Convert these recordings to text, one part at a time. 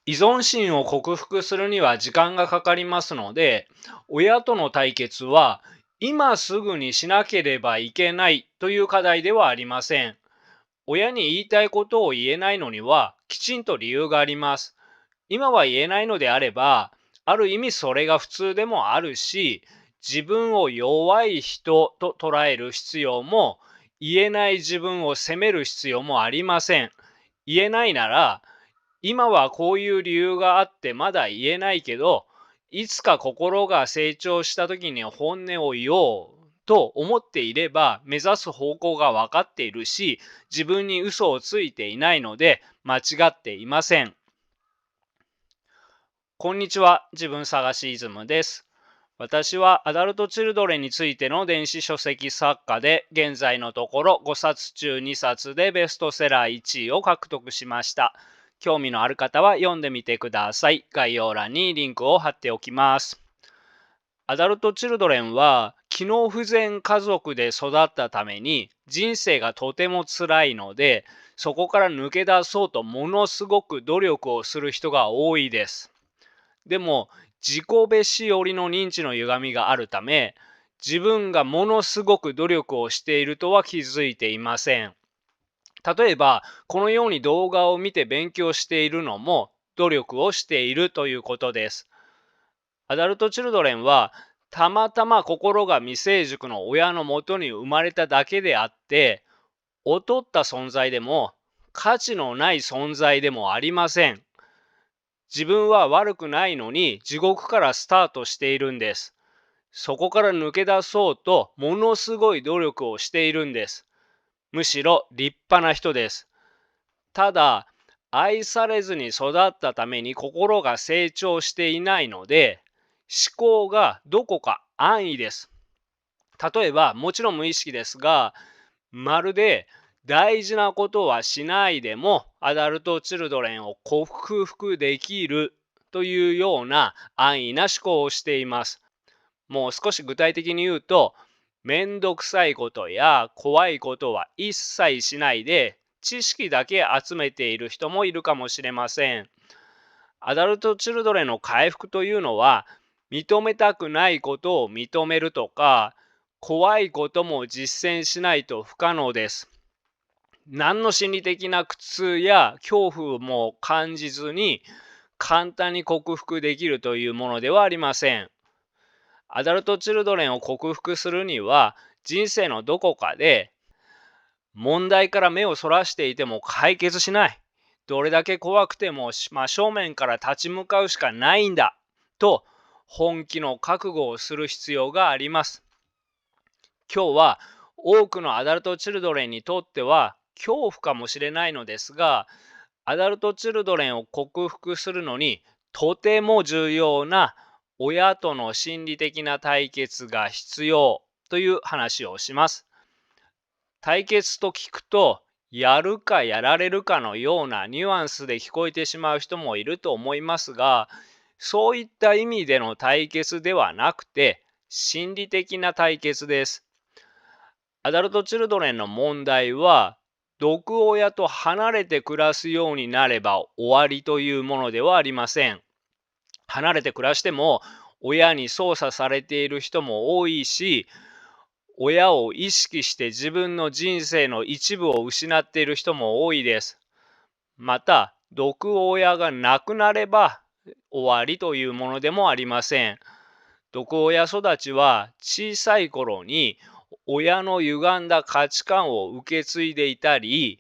依存心を克服するには時間がかかりますので、親との対決は今すぐにしなければいけないという課題ではありません。親に言いたいことを言えないのにはきちんと理由があります。今は言えないのであれば、ある意味それが普通でもあるし、自分を弱い人と捉える必要も、言えない自分を責める必要もありません。言えないなら、今はこういう理由があってまだ言えないけど、いつか心が成長した時に本音を言おうと思っていれば、目指す方向が分かっているし、自分に嘘をついていないので間違っていません。こんにちは、自分探しイズムです。私はアダルトチルドレンについての電子書籍作家で、現在のところ5冊中2冊でベストセラー1位を獲得しました。興味のある方は読んでみてください。概要欄にリンクを貼っておきます。アダルトチルドレンは機能不全家族で育ったために人生がとても辛いので、そこから抜け出そうとものすごく努力をする人が多いです。でも、自己べし寄りの認知の歪みがあるため、自分がものすごく努力をしているとは気づいていません。例えば、このように動画を見て勉強しているのも努力をしているということです。アダルトチルドレンは、たまたま心が未成熟の親のもとに生まれただけであって、劣った存在でも価値のない存在でもありません。自分は悪くないのに地獄からスタートしているんです。そこから抜け出そうとものすごい努力をしているんです。むしろ立派な人です。ただ、愛されずに育ったために心が成長していないので、思考がどこか安易です。例えば、もちろん無意識ですが、まるで大事なことはしないでもアダルトチルドレンを克服できるというような安易な思考をしています。もう少し具体的に言うと、めんどくさいことや怖いことは一切しないで知識だけ集めている人もいるかもしれません。アダルトチルドレンの回復というのは、認めたくないことを認めるとか、怖いことも実践しないと不可能です。何の心理的な苦痛や恐怖も感じずに簡単に克服できるというものではありません。アダルトチルドレンを克服するには、人生のどこかで問題から目をそらしていても解決しない。どれだけ怖くても真正面から立ち向かうしかないんだ。と本気の覚悟をする必要があります。今日は多くのアダルトチルドレンにとっては恐怖かもしれないのですが、アダルトチルドレンを克服するのにとても重要な親との心理的な対決が必要という話をします。対決と聞くと、やるかやられるかのようなニュアンスで聞こえてしまう人もいると思いますが、そういった意味での対決ではなくて、心理的な対決です。アダルトチルドレンの問題は、毒親と離れて暮らすようになれば終わりというものではありません。離れて暮らしても、親に操作されている人も多いし、親を意識して自分の人生の一部を失っている人も多いです。また、毒親が亡くなれば終わりというものでもありません。毒親育ちは小さい頃に親の歪んだ価値観を受け継いでいたり、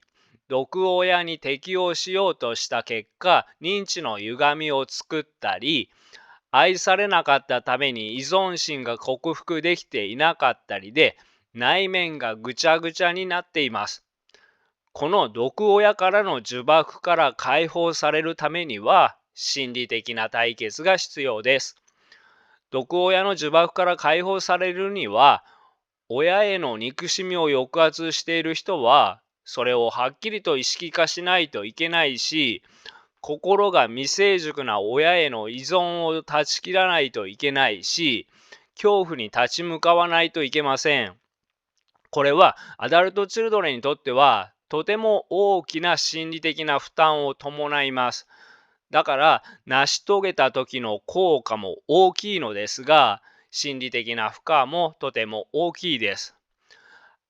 毒親に適応しようとした結果、認知の歪みを作ったり、愛されなかったために依存心が克服できていなかったりで、内面がぐちゃぐちゃになっています。この毒親からの呪縛から解放されるためには、心理的な対決が必要です。毒親の呪縛から解放されるには、親への憎しみを抑圧している人は、それをはっきりと意識化しないといけないし、心が未成熟な親への依存を断ち切らないといけないし、恐怖に立ち向かわないといけません。これはアダルトチルドレンにとってはとても大きな心理的な負担を伴います。だから成し遂げた時の効果も大きいのですが、心理的な負荷もとても大きいです。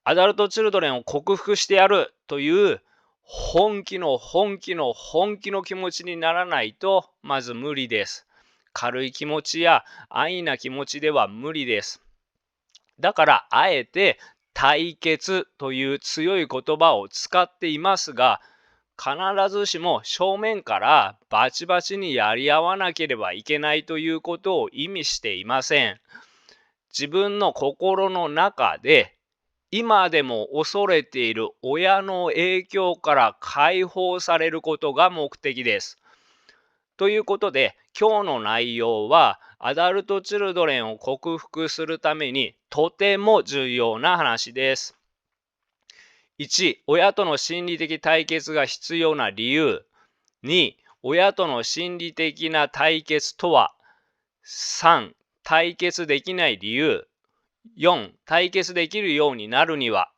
アダルトチルドレンを克服してやるという本気の気持ちにならないとまず無理です。軽い気持ちや安易な気持ちでは無理です。だからあえて対決という強い言葉を使っていますが、必ずしも正面からバチバチにやり合わなければいけないということを意味していません。自分の心の中で今でも恐れている親の影響から解放されることが目的です。ということで、今日の内容はアダルトチルドレンを克服するためにとても重要な話です。1、親との心理的対決が必要な理由。2、親との心理的な対決とは。3、対決できない理由。4、対決できるようになるには。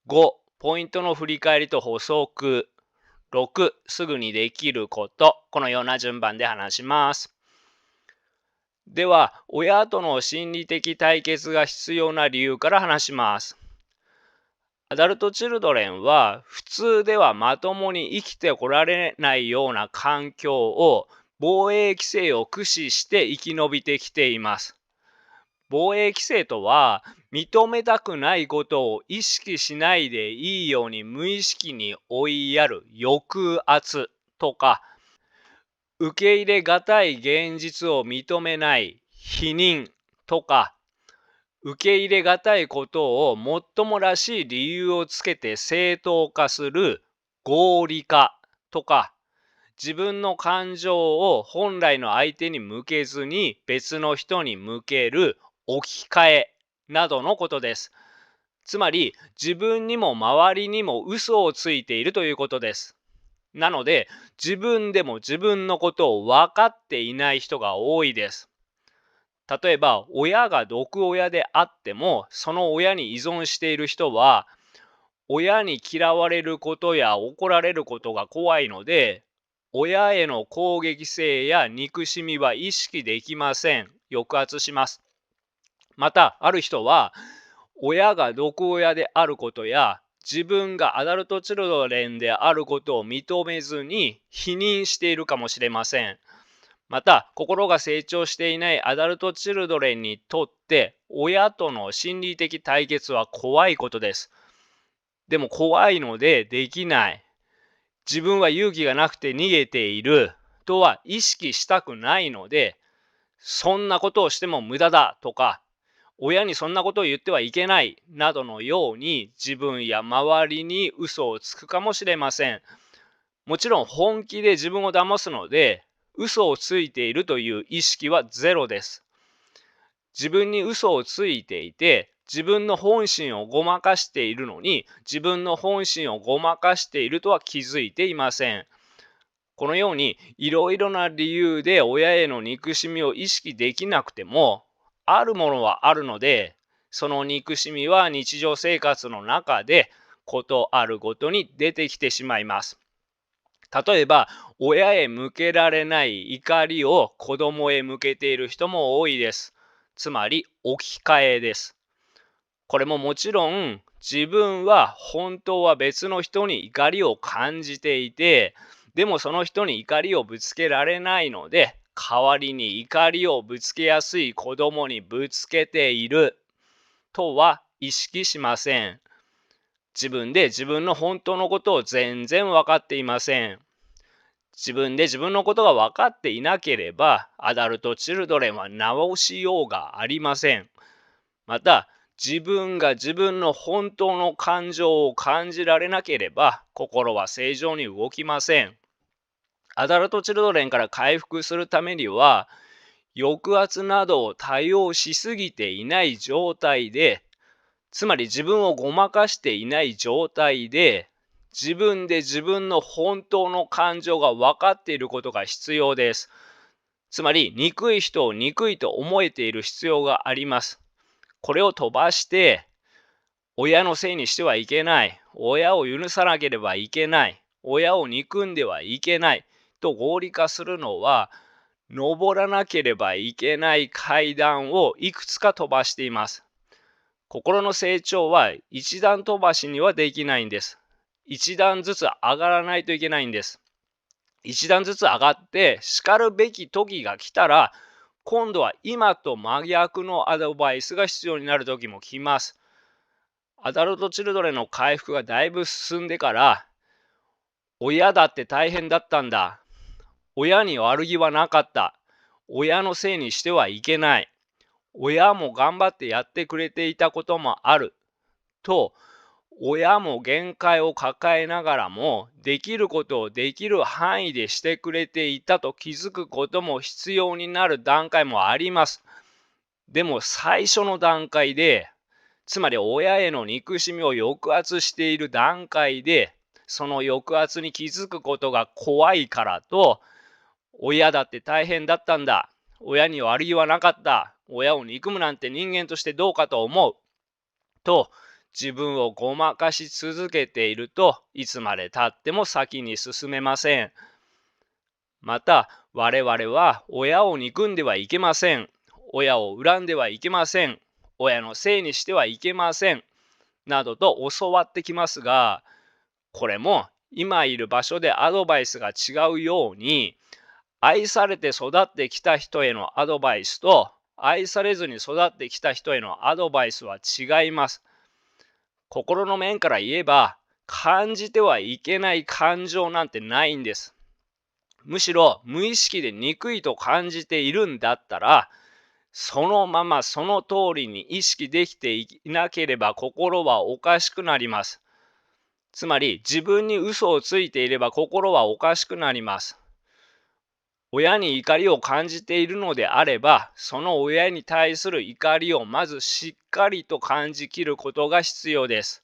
5、ポイントの振り返りと補足。6、すぐにできること。このような順番で話します。では、親との心理的対決が必要な理由から話します。アダルトチルドレンは普通ではまともに生きてこられないような環境を防衛規制を駆使して生き延びてきています。防衛規制とは認めたくないことを意識しないでいいように無意識に追いやる抑圧とか、受け入れがたい現実を認めない否認とか、受け入れがたいことをもっともらしい理由をつけて正当化する合理化とか、自分の感情を本来の相手に向けずに別の人に向ける置き換えなどのことです。つまり自分にも周りにも嘘をついているということです。なので自分でも自分のことを分かっていない人が多いです。例えば親が毒親であってもその親に依存している人は親に嫌われることや怒られることが怖いので親への攻撃性や憎しみは意識できません。抑圧します。またある人は親が毒親であることや自分がアダルトチルドレンであることを認めずに否認しているかもしれません。また心が成長していないアダルトチルドレンにとって親との心理的対決は怖いことです。でも怖いのでできない。自分は勇気がなくて逃げているとは意識したくないので、そんなことをしても無駄だとか、親にそんなことを言ってはいけないなどのように自分や周りに嘘をつくかもしれません。もちろん本気で自分を騙すので、嘘をついているという意識はゼロです。自分に嘘をついていて、自分の本心をごまかしているのに、自分の本心をごまかしているとは気づいていません。このようにいろいろな理由で親への憎しみを意識できなくても、あるものはあるので、その憎しみは日常生活の中でことあるごとに出てきてしまいます。例えば、親へ向けられない怒りを子供へ向けている人も多いです。つまり置き換えです。これももちろん自分は本当は別の人に怒りを感じていて、でもその人に怒りをぶつけられないので、代わりに怒りをぶつけやすい子供にぶつけているとは意識しません。自分で自分の本当のことを全然分かっていません。自分で自分のことが分かっていなければ、アダルトチルドレンは直しようがありません。また、自分が自分の本当の感情を感じられなければ、心は正常に動きません。アダルトチルドレンから回復するためには、抑圧などを多用しすぎていない状態で、つまり自分をごまかしていない状態で、自分で自分の本当の感情が分かっていることが必要です。つまり、憎い人を憎いと思えている必要があります。これを飛ばして、親のせいにしてはいけない。親を許さなければいけない。親を憎んではいけない。と合理化するのは、登らなければいけない階段をいくつか飛ばしています。心の成長は一段飛ばしにはできないんです。一段ずつ上がらないといけないんです。一段ずつ上がって叱るべき時が来たら、今度は今と真逆のアドバイスが必要になる時も来ます。アダルトチルドレンの回復がだいぶ進んでから、親だって大変だったんだ。親に悪気はなかった。親のせいにしてはいけない。親も頑張ってやってくれていたこともある。と、親も限界を抱えながらも、できることをできる範囲でしてくれていたと気づくことも必要になる段階もあります。でも最初の段階で、つまり親への憎しみを抑圧している段階で、その抑圧に気づくことが怖いからと、親だって大変だったんだ。親に悪気はなかった。親を憎むなんて人間としてどうかと思う。と、自分をごまかし続けていると、いつまで経っても先に進めません。また、我々は親を憎んではいけません。親を恨んではいけません。親のせいにしてはいけません。などと教わってきますが、これも今いる場所でアドバイスが違うように、愛されて育ってきた人へのアドバイスと、愛されずに育ってきた人へのアドバイスは違います。心の面から言えば、感じてはいけない感情なんてないんです。むしろ無意識で憎いと感じているんだったら、そのままその通りに意識できていなければ心はおかしくなります。つまり自分に嘘をついていれば心はおかしくなります。親に怒りを感じているのであれば、その親に対する怒りをまずしっかりと感じきることが必要です。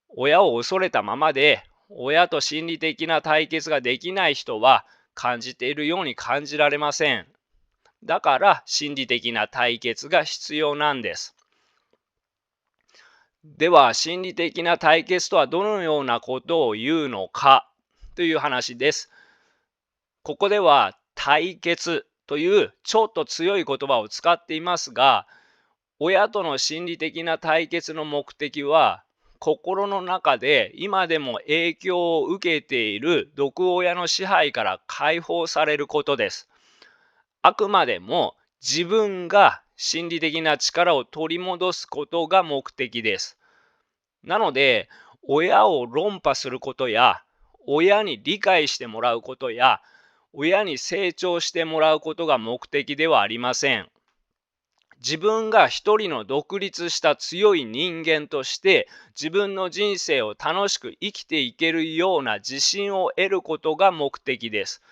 親を恐れたままで、親と心理的な対決ができない人は感じているように感じられません。だから心理的な対決が必要なんです。では、心理的な対決とはどのようなことを言うのかという話です。ここでは対決というちょっと強い言葉を使っていますが、親との心理的な対決の目的は、心の中で今でも影響を受けている毒親の支配から解放されることです。あくまでも自分が心理的な力を取り戻すことが目的です。なので、親を論破することや、親に理解してもらうことや、親に成長してもらうことが目的ではありません。自分が一人の独立した強い人間として自分の人生を楽しく生きていけるような自信を得ることが目的です。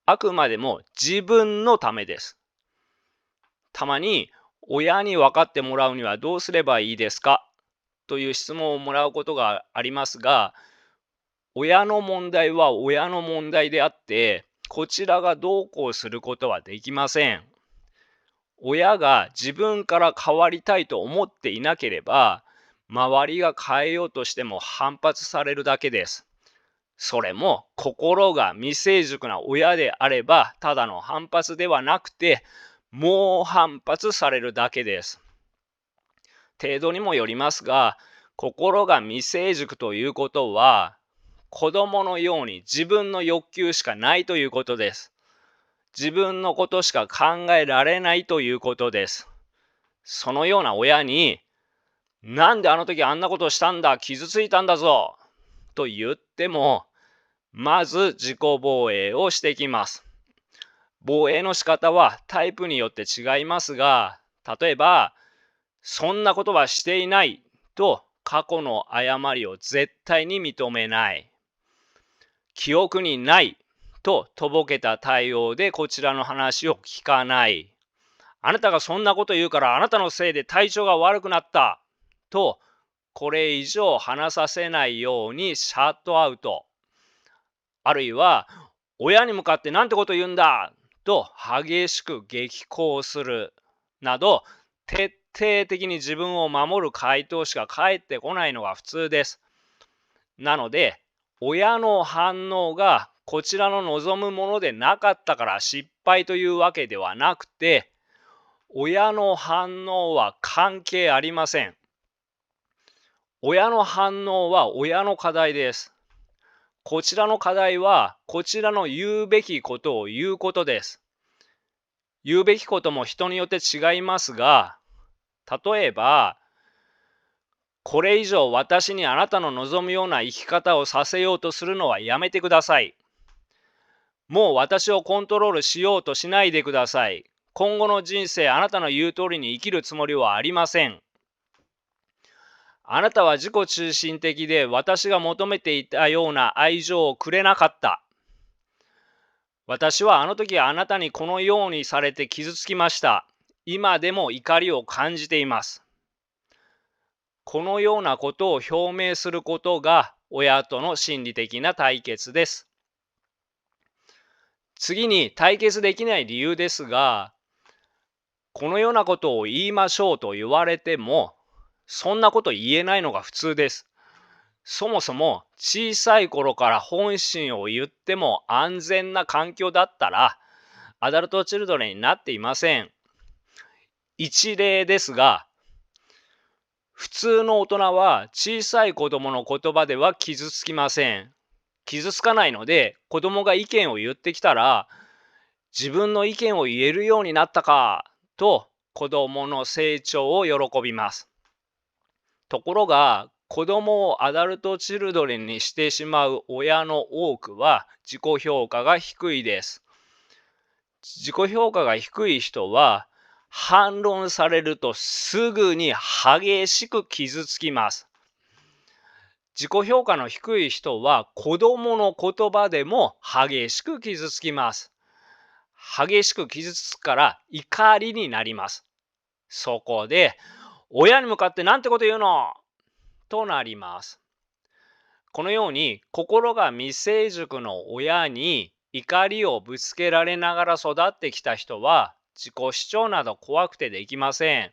あくまでも自分のためです。たまに親に分かってもらうにはどうすればいいですかという質問をもらうことがありますが、親の問題は親の問題であって、こちらがどうこうすることはできません。親が自分から変わりたいと思っていなければ、周りが変えようとしても反発されるだけです。それも心が未成熟な親であれば、ただの反発ではなくて、猛反発されるだけです。程度にもよりますが、心が未成熟ということは、子供のように自分の欲求しかないということです。自分のことしか考えられないということです。そのような親に、なんであの時あんなことしたんだ、傷ついたんだぞ、と言っても、まず自己防衛をしてきます。防衛の仕方はタイプによって違いますが、例えば、そんなことはしていないと過去の誤りを絶対に認めない。記憶にないととぼけた対応でこちらの話を聞かない。あなたがそんなこと言うからあなたのせいで体調が悪くなったと、これ以上話させないようにシャットアウト。あるいは、親に向かってなんてこと言うんだと激しく激高するなど、徹底的に自分を守る回答しか返ってこないのが普通です。なので、親の反応がこちらの望むものでなかったから失敗というわけではなくて、親の反応は関係ありません。親の反応は親の課題です。こちらの課題は、こちらの言うべきことを言うことです。言うべきことも人によって違いますが、例えば、これ以上私にあなたの望むような生き方をさせようとするのはやめてください。もう私をコントロールしようとしないでください。今後の人生、あなたの言う通りに生きるつもりはありません。あなたは自己中心的で私が求めていたような愛情をくれなかった。私はあの時あなたにこのようにされて傷つきました。今でも怒りを感じています。このようなことを表明することが親との心理的な対決です。次に対決できない理由ですが、このようなことを言いましょうと言われても、そんなこと言えないのが普通です。そもそも小さい頃から本心を言っても安全な環境だったら、アダルトチルドレンになっていません。一例ですが、普通の大人は小さい子供の言葉では傷つきません。傷つかないので、子供が意見を言ってきたら、自分の意見を言えるようになったかと子供の成長を喜びます。ところが、子供をアダルトチルドレンにしてしまう親の多くは自己評価が低いです。自己評価が低い人は反論されるとすぐに激しく傷つきます。自己評価の低い人は子供の言葉でも激しく傷つきます。激しく傷つくから怒りになります。そこで、親に向かってなんてこと言うのとなります。このように心が未成熟の親に怒りをぶつけられながら育ってきた人は自己主張など怖くてできません。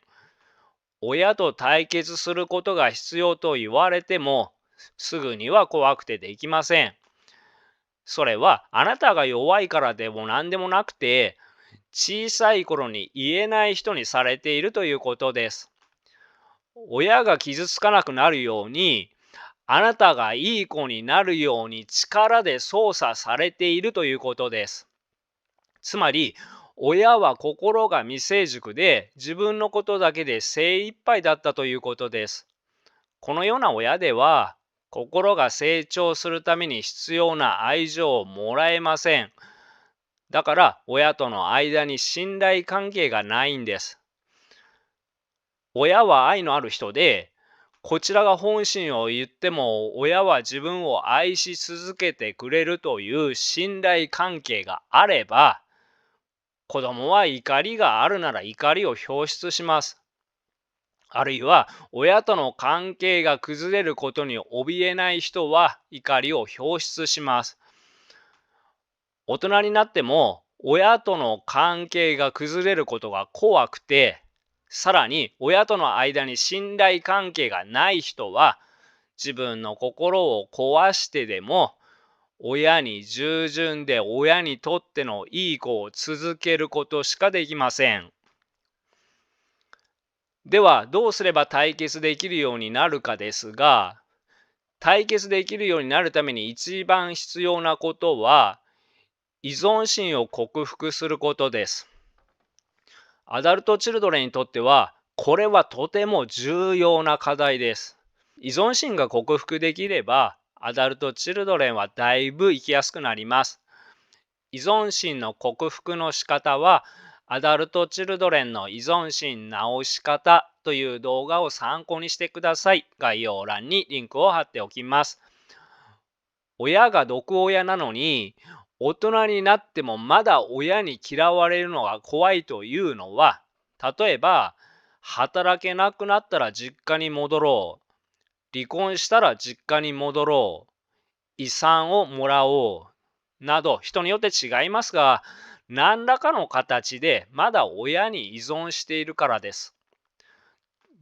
親と対決することが必要と言われてもすぐには怖くてできません。それはあなたが弱いからでも何でもなくて、小さい頃に言えない人にされているということです。親が傷つかなくなるように、あなたがいい子になるように力で操作されているということです。つまり、親は心が未成熟で自分のことだけで精一杯だったということです。このような親では、心が成長するために必要な愛情をもらえません。だから親との間に信頼関係がないんです。親は愛のある人で、こちらが本心を言っても親は自分を愛し続けてくれるという信頼関係があれば、子供は怒りがあるなら怒りを表出します。あるいは親との関係が崩れることに怯えない人は怒りを表出します。大人になっても親との関係が崩れることが怖くて、さらに親との間に信頼関係がない人は自分の心を壊してでも親に従順で親にとってのいい子を続けることしかできません。ではどうすれば対決できるようになるかですが、対決できるようになるために一番必要なことは依存心を克服することです。アダルトチルドレンにとってはこれはとても重要な課題です。依存心が克服できればアダルトチルドレンはだいぶ生きやすくなります。依存心の克服の仕方はアダルトチルドレンの依存心直し方という動画を参考にしてください。概要欄にリンクを貼っておきます。親が毒親なのに大人になってもまだ親に嫌われるのが怖いというのは、例えば働けなくなったら実家に戻ろう、離婚したら実家に戻ろう、遺産をもらおうなど人によって違いますが、何らかの形でまだ親に依存しているからです。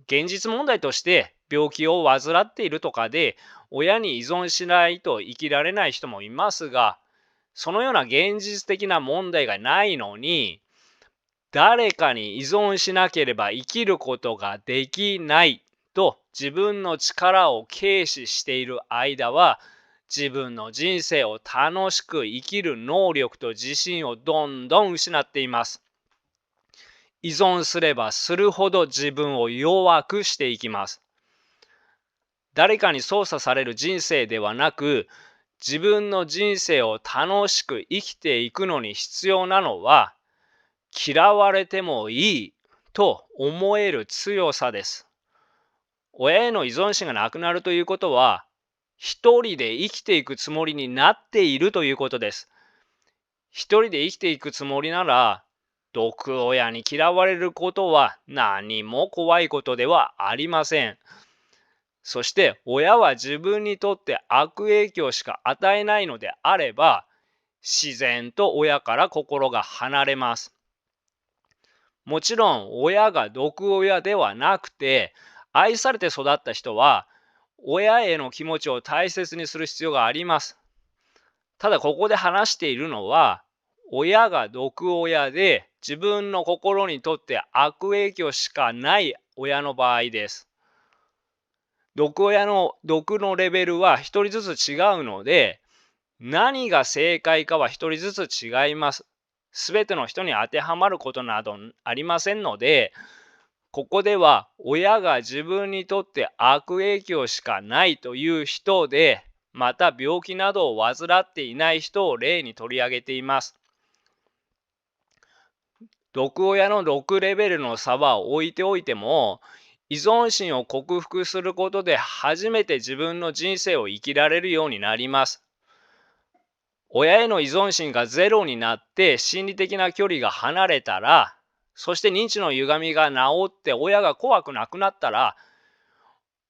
現実問題として病気を患っているとかで親に依存しないと生きられない人もいますが、そのような現実的な問題がないのに、誰かに依存しなければ生きることができないと自分の力を軽視している間は、自分の人生を楽しく生きる能力と自信をどんどん失っています。依存すればするほど自分を弱くしていきます。誰かに操作される人生ではなく、自分の人生を楽しく生きていくのに必要なのは、嫌われてもいいと思える強さです。親への依存心がなくなるということは、一人で生きていくつもりになっているということです。一人で生きていくつもりなら、毒親に嫌われることは何も怖いことではありません。そして親は自分にとって悪影響しか与えないのであれば、自然と親から心が離れます。もちろん親が毒親ではなくて、愛されて育った人は親への気持ちを大切にする必要があります。ただここで話しているのは、親が毒親で自分の心にとって悪影響しかない親の場合です。毒親の毒のレベルは一人ずつ違うので、何が正解かは一人ずつ違います。すべての人に当てはまることなどありませんので、ここでは親が自分にとって悪影響しかないという人で、また病気などを患っていない人を例に取り上げています。毒親の毒レベルの差は置いておいても、依存心を克服することで初めて自分の人生を生きられるようになります。親への依存心がゼロになって心理的な距離が離れたら、そして認知の歪みが治って親が怖くなくなったら、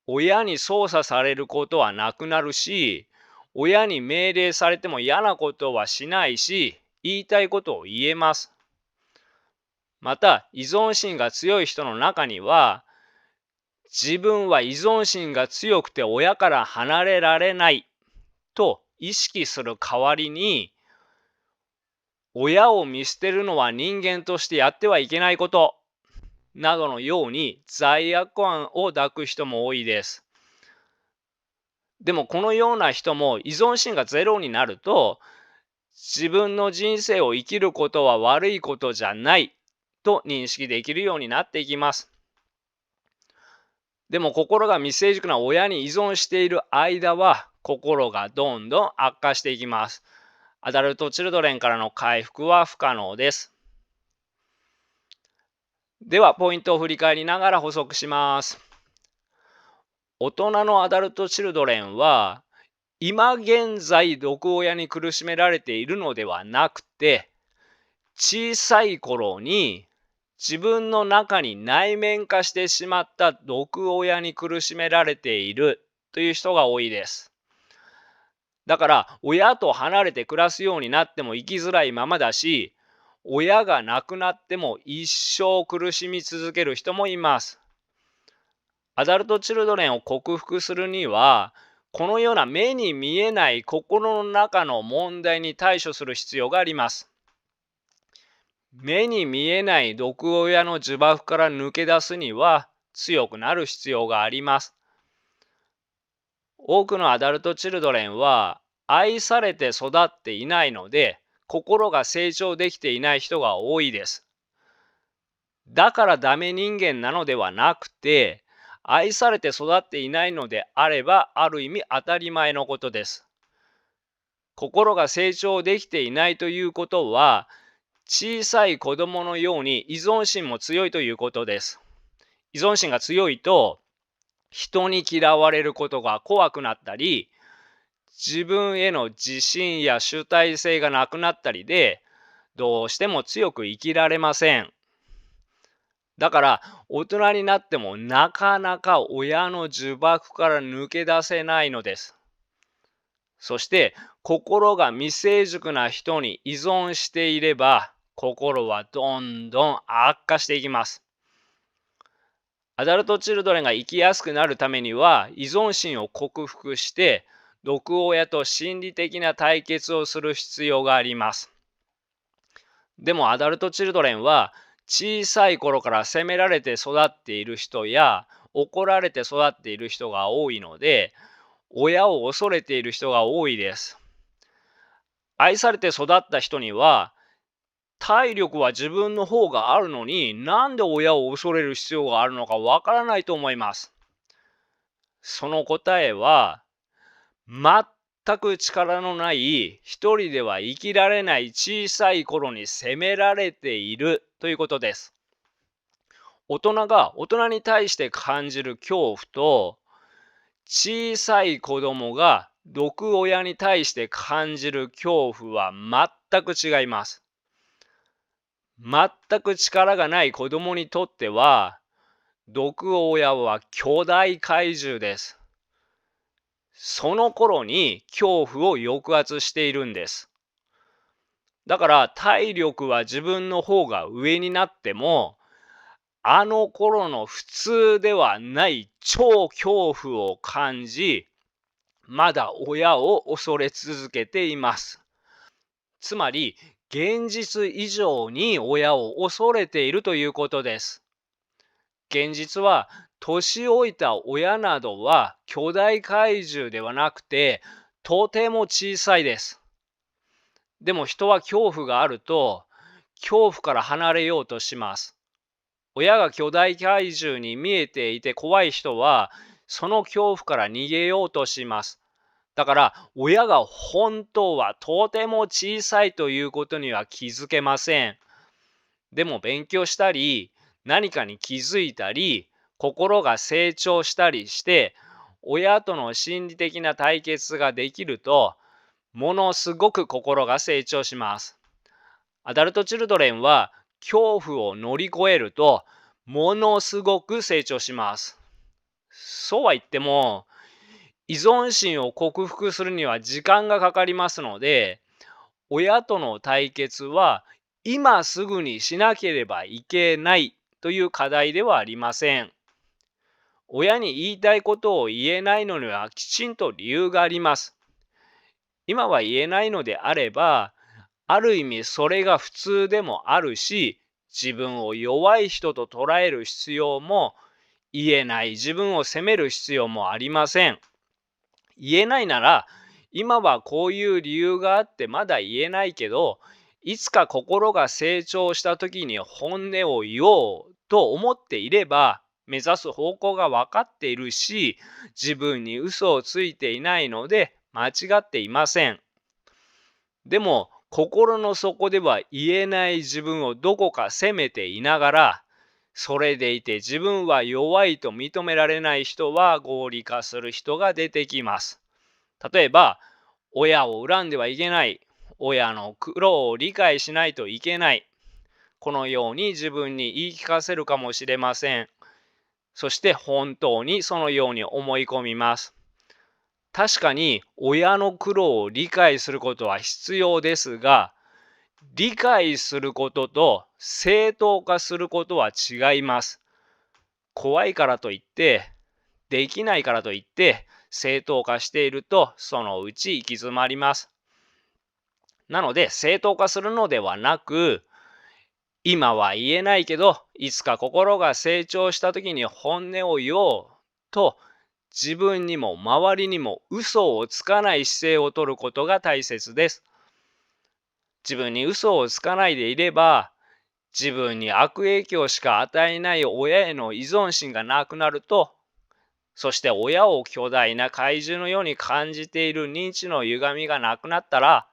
親に操作されることはなくなるし、親に命令されても嫌なことはしないし、言いたいことを言えます。また、依存心が強い人の中には、自分は依存心が強くて親から離れられないと意識する代わりに、親を見捨てるのは人間としてやってはいけないことなどのように罪悪感を抱く人も多いです。でもこのような人も依存心がゼロになると、自分の人生を生きることは悪いことじゃないと認識できるようになっていきます。でも心が未成熟な親に依存している間は心がどんどん悪化していきます。アダルトチルドレンからの回復は不可能です。ではポイントを振り返りながら補足します。大人のアダルトチルドレンは今現在毒親に苦しめられているのではなくて、小さい頃に自分の中に内面化してしまった毒親に苦しめられているという人が多いです。だから親と離れて暮らすようになっても生きづらいままだし、親が亡くなっても一生苦しみ続ける人もいます。アダルトチルドレンを克服するには、このような目に見えない心の中の問題に対処する必要があります。目に見えない毒親の呪縛から抜け出すには強くなる必要があります。多くのアダルトチルドレンは愛されて育っていないので、心が成長できていない人が多いです。だからダメ人間なのではなくて、愛されて育っていないのであれば、ある意味当たり前のことです。心が成長できていないということは、小さい子供のように依存心も強いということです。依存心が強いと、人に嫌われることが怖くなったり、自分への自信や主体性がなくなったりで、どうしても強く生きられません。だから大人になってもなかなか親の呪縛から抜け出せないのです。そして心が未成熟な人に依存していれば、心はどんどん悪化していきます。アダルトチルドレンが生きやすくなるためには依存心を克服して、毒親と心理的な対決をする必要があります。でもアダルトチルドレンは小さい頃から責められて育っている人や怒られて育っている人が多いので、親を恐れている人が多いです。愛されて育った人には体力は自分の方があるのに、なんで親を恐れる必要があるのかわからないと思います。その答えは、全く力のない一人では生きられない小さい頃に責められているということです。大人が大人に対して感じる恐怖と、小さい子供が毒親に対して感じる恐怖は全く違います。全く力がない子供にとっては、毒親は巨大怪獣です。その頃に恐怖を抑圧しているんです。だから体力は自分の方が上になっても、あの頃の普通ではない超恐怖を感じ、まだ親を恐れ続けています。つまり、現実以上に親を恐れているということです。現実は、年老いた親などは巨大怪獣ではなくて、とても小さいです。でも人は恐怖があると、恐怖から離れようとします。親が巨大怪獣に見えていて怖い人は、その恐怖から逃げようとします。だから、親が本当はとても小さいということには気づけません。でも勉強したり、何かに気づいたり、心が成長したりして、親との心理的な対決ができると、ものすごく心が成長します。アダルトチルドレンは恐怖を乗り越えると、ものすごく成長します。そうは言っても、依存心を克服するには時間がかかりますので、親との対決は今すぐにしなければいけないという課題ではありません。親に言いたいことを言えないのにはきちんと理由があります。今は言えないのであれば、ある意味それが普通でもあるし、自分を弱い人と捉える必要も、言えない自分を責める必要もありません。言えないなら、今はこういう理由があってまだ言えないけど、いつか心が成長した時に本音を言おうと思っていれば、目指す方向が分かっているし、自分に嘘をついていないので間違っていません。でも、心の底では言えない自分をどこか責めていながら、それでいて自分は弱いと認められない人は合理化する人が出てきます。例えば、親を恨んではいけない、親の苦労を理解しないといけない、このように自分に言い聞かせるかもしれません。そして本当にそのように思い込みます。確かに親の苦労を理解することは必要ですが、理解することと正当化することは違います。怖いからといって、できないからといって正当化していると、そのうち行き詰まります。なので正当化するのではなく、今は言えないけど、いつか心が成長した時に本音を言おうと、自分にも周りにも嘘をつかない姿勢をとることが大切です。自分に嘘をつかないでいれば、自分に悪影響しか与えない親への依存心がなくなると、そして親を巨大な怪獣のように感じている認知の歪みがなくなったら、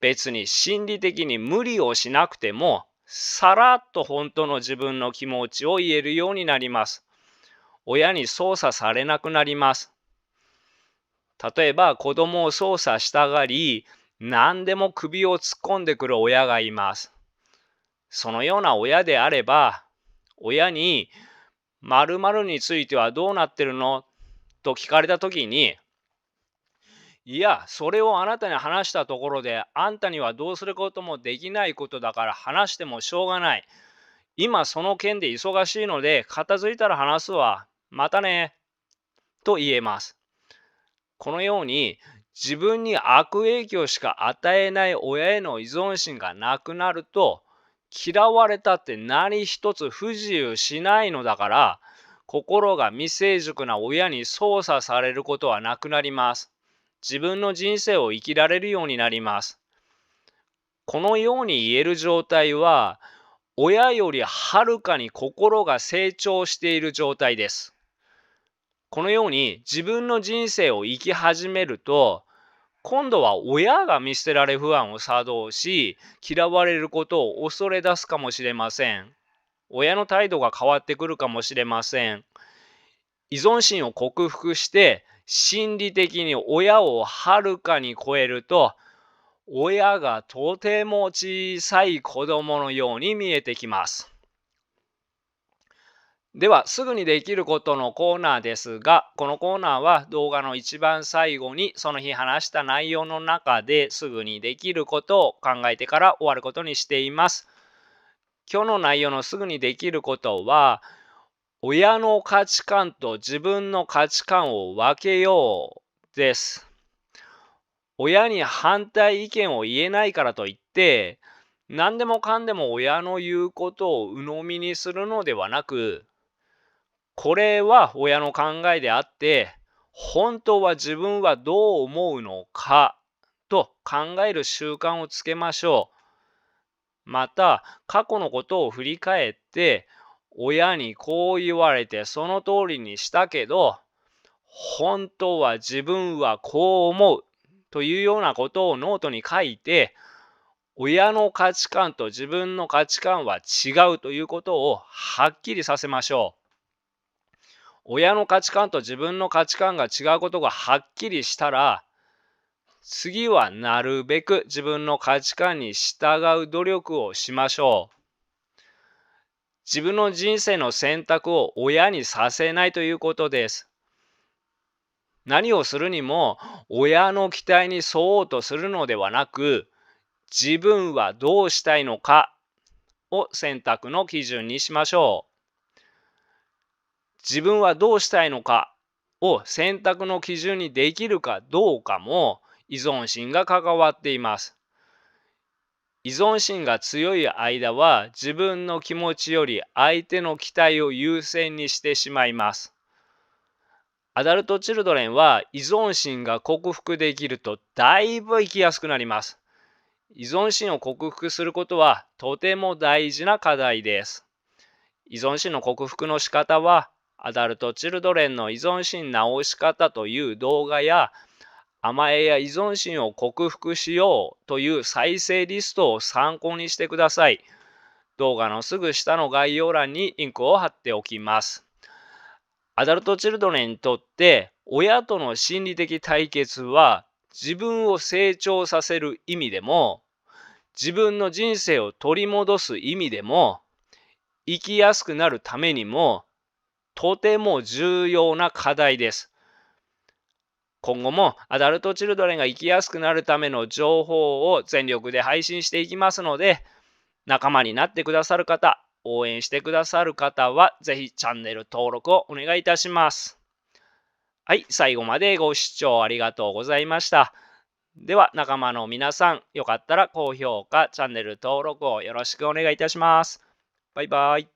別に心理的に無理をしなくても、さらっと本当の自分の気持ちを言えるようになります。親に操作されなくなります。例えば子供を操作したがり、何でも首を突っ込んでくる親がいます。そのような親であれば、親に〇〇についてはどうなってるのと聞かれたときに、いや、それをあなたに話したところで、あんたにはどうすることもできないことだから話してもしょうがない。今その件で忙しいので、片付いたら話すわ。またね。と言えます。このように自分に悪影響しか与えない親への依存心がなくなると、嫌われたって何一つ不自由しないのだから、心が未成熟な親に操作されることはなくなります。自分の人生を生きられるようになります。このように言える状態は、親よりはるかに心が成長している状態です。このように自分の人生を生き始めると、今度は親が見捨てられ不安を作動し、嫌われることを恐れ出すかもしれません。親の態度が変わってくるかもしれません。依存心を克服して、心理的に親をはるかに超えると、親がとても小さい子供のように見えてきます。では、すぐにできることのコーナーですが、このコーナーは動画の一番最後にその日話した内容の中ですぐにできることを考えてから終わることにしています。今日の内容のすぐにできることは、親の価値観と自分の価値観を分けようです。親に反対意見を言えないからといって、何でもかんでも親の言うことを鵜呑みにするのではなく、これは親の考えであって、本当は自分はどう思うのかと考える習慣をつけましょう。また、過去のことを振り返って、親にこう言われてその通りにしたけど、本当は自分はこう思うというようなことをノートに書いて、親の価値観と自分の価値観は違うということをはっきりさせましょう。親の価値観と自分の価値観が違うことがはっきりしたら、次はなるべく自分の価値観に従う努力をしましょう。自分の人生の選択を親にさせないということです。何をするにも親の期待に沿おうとするのではなく、自分はどうしたいのかを選択の基準にしましょう。自分はどうしたいのかを選択の基準にできるかどうかも依存心が関わっています。依存心が強い間は自分の気持ちより相手の期待を優先にしてしまいます。アダルトチルドレンは依存心が克服できるとだいぶ生きやすくなります。依存心を克服することはとても大事な課題です。依存心の克服の仕方は、アダルトチルドレンの依存心直し方という動画や、甘えや依存心を克服しようという再生リストを参考にしてください。動画のすぐ下の概要欄にリンクを貼っておきます。アダルトチルドレンにとって親との心理的対決は自分を成長させる意味でも自分の人生を取り戻す意味でも生きやすくなるためにもとても重要な課題です。今後もアダルトチルドレンが生きやすくなるための情報を全力で配信していきますので、仲間になってくださる方、応援してくださる方は、ぜひチャンネル登録をお願いいたします。はい、最後までご視聴ありがとうございました。では、仲間の皆さん、よかったら高評価、チャンネル登録をよろしくお願いいたします。バイバイ。